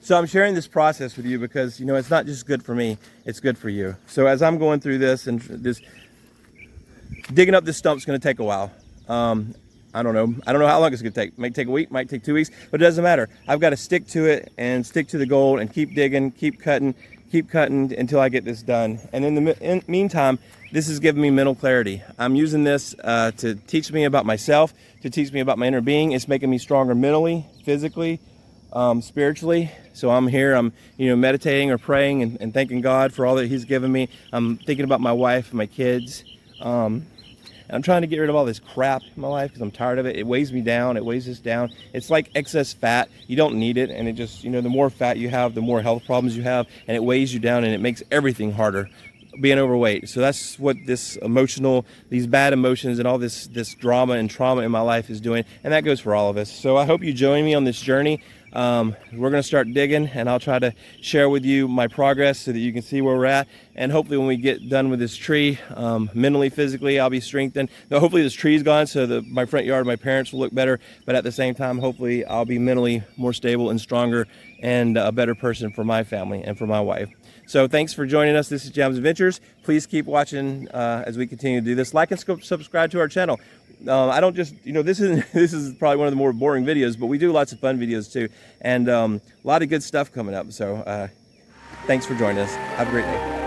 So I'm sharing this process with you because, you know, it's not just good for me, it's good for you. So as I'm going through this, and this digging up this stump is going to take a while. I don't know how long it's going to take. Might take a week, might take 2 weeks, but it doesn't matter. I've got to stick to it and stick to the goal and keep digging, keep cutting until I get this done. And in the meantime, this is giving me mental clarity. I'm using this to teach me about myself, to teach me about my inner being. It's making me stronger mentally, physically, spiritually. So I'm here, I'm meditating or praying and thanking God for all that He's given me. I'm thinking about my wife and my kids. I'm trying to get rid of all this crap in my life because I'm tired of it. It weighs me down. It weighs us down. It's like excess fat. You don't need it, and it just, the more fat you have, the more health problems you have, and it weighs you down, and it makes everything harder, being overweight. So that's what these bad emotions and all this drama and trauma in my life is doing, and that goes for all of us. So I hope you join me on this journey. We're going to start digging, and I'll try to share with you my progress so that you can see where we're at. And hopefully when we get done with this tree, mentally, physically, I'll be strengthened. Now, hopefully this tree's gone so that my front yard, my parents will look better. But at the same time, hopefully I'll be mentally more stable and stronger and a better person for my family and for my wife. So thanks for joining us. This is Jam's Adventures. Please keep watching as we continue to do this. Like and subscribe to our channel. I don't just, this is probably one of the more boring videos, but we do lots of fun videos too. And a lot of good stuff coming up. So thanks for joining us. Have a great day.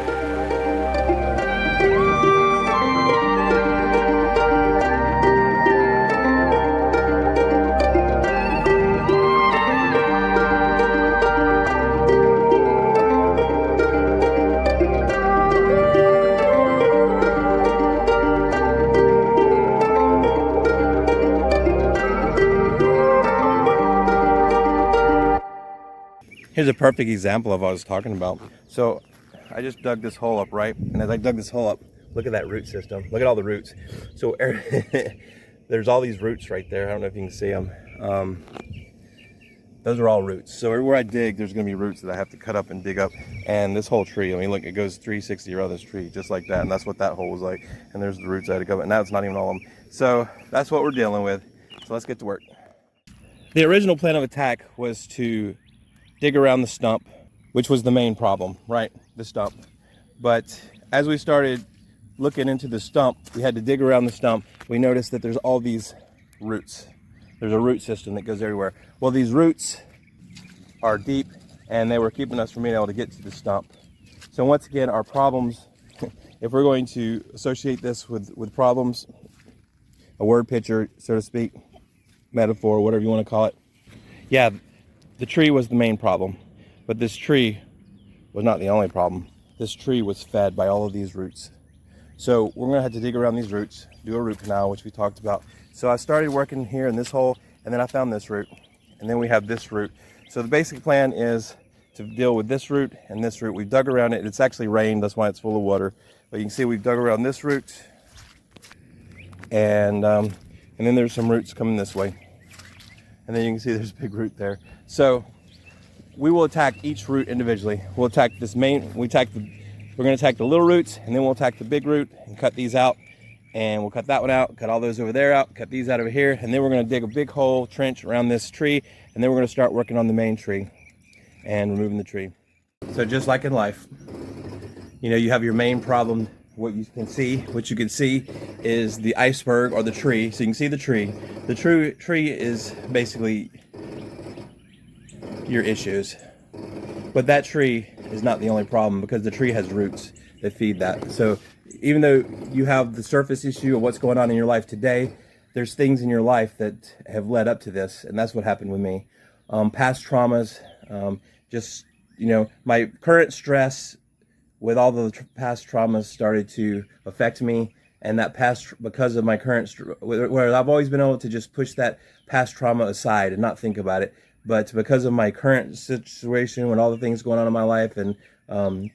Here's a perfect example of what I was talking about. So I just dug this hole up, right? And as I dug this hole up, look at that root system. Look at all the roots. So there's all these roots right there. I don't know if you can see them. Those are all roots. So everywhere I dig, there's gonna be roots that I have to cut up and dig up. And this whole tree, I mean, look, it goes 360 around this tree, just like that. And that's what that hole was like. And there's the roots I had to go, and now it's not even all of them. So that's what we're dealing with. So let's get to work. The original plan of attack was to dig around the stump, which was the main problem, right? The stump. But as we started looking into the stump, we had to dig around the stump. We noticed that there's all these roots. There's a root system that goes everywhere. Well, these roots are deep, and they were keeping us from being able to get to the stump. So once again, our problems, if we're going to associate this with problems, a word picture, so to speak, metaphor, whatever you want to call it. Yeah, the tree was the main problem, but this tree was not the only problem. This tree was fed by all of these roots. So we're gonna have to dig around these roots, do a root canal, which we talked about. So I started working here in this hole, and then I found this root, and then we have this root. So the basic plan is to deal with this root and this root. We've dug around it. It's actually rained, that's why it's full of water. But you can see we've dug around this root, and then there's some roots coming this way. And then you can see there's a big root there. So we will attack each root individually. We'll attack this main, we're gonna attack the little roots, and then we'll attack the big root and cut these out. And we'll cut that one out, cut all those over there out, cut these out over here. And then we're gonna dig a big hole, trench around this tree. And then we're gonna start working on the main tree and removing the tree. So just like in life, you have your main problem. What you can see is the iceberg or the tree. So you can see the tree. The tree is basically your issues. But that tree is not the only problem, because the tree has roots that feed that. So even though you have the surface issue of what's going on in your life today, there's things in your life that have led up to this, and that's what happened with me. Past traumas, my current stress with all the past traumas started to affect me, and that because of my current, where I've always been able to just push that past trauma aside and not think about it, but because of my current situation, when all the things going on in my life, and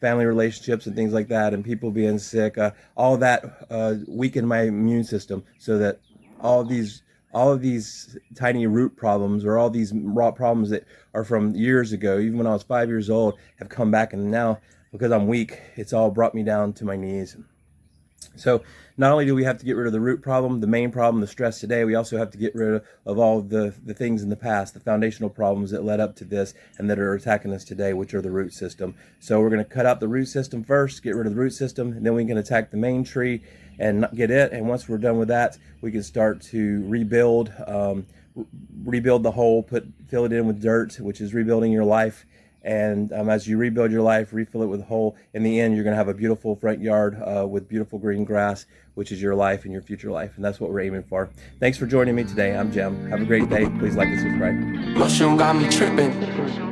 family relationships and things like that, and people being sick, all that weakened my immune system, so that all of these tiny root problems, or all these raw problems that are from years ago, even when I was 5 years old, have come back, and now, because I'm weak, it's all brought me down to my knees. So not only do we have to get rid of the root problem, the main problem, the stress today, we also have to get rid of all the things in the past, the foundational problems that led up to this and that are attacking us today, which are the root system. So we're going to cut out the root system first, get rid of the root system, and then we can attack the main tree and not get it. And once we're done with that, we can start to rebuild, rebuild the hole, fill it in with dirt, which is rebuilding your life. And as you rebuild your life, refill it with whole, in the end, you're going to have a beautiful front yard with beautiful green grass, which is your life and your future life. And that's what we're aiming for. Thanks for joining me today. I'm Jim. Have a great day. Please like and subscribe. Mushroom got me tripping.